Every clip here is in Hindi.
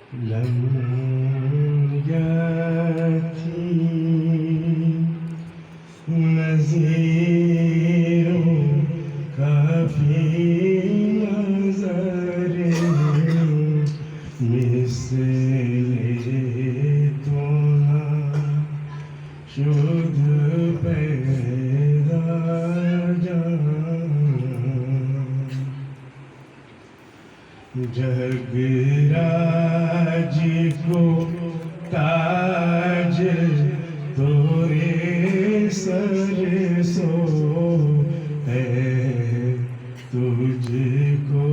लम याती नज़ीरों काफ़ी नज़र मिसले तो ना शुद्ध पैदा जगराज को ताज तोरे सर सो है तुझको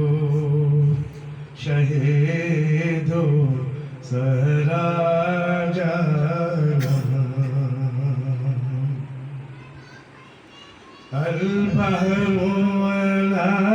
शहीदो सरा जाना अल-बहरु अला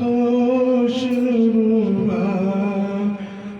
होश रुबा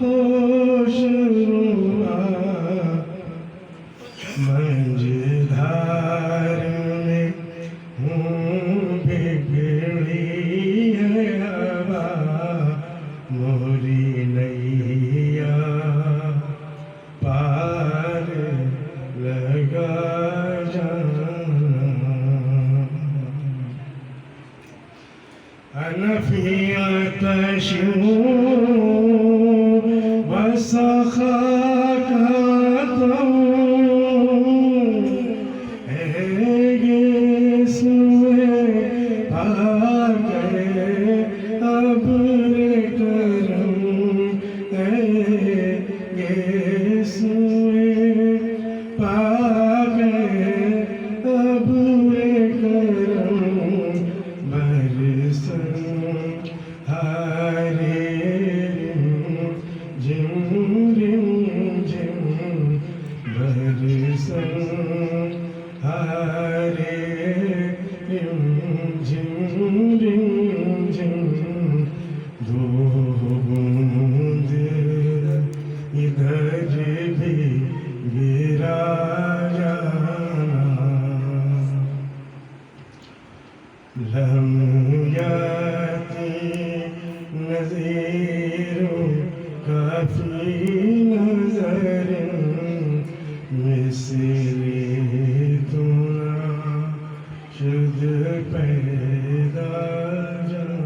होश रुबा मंझधार में हूँ बिगड़ी है हवा मोरी नैया पार लगा जाना अनफिया तशू वसखा इधर भी गिरा जाना लम याती नज़ीरों काफ़ी नज़र मिसले तो ना शुद्ध पैदा जाना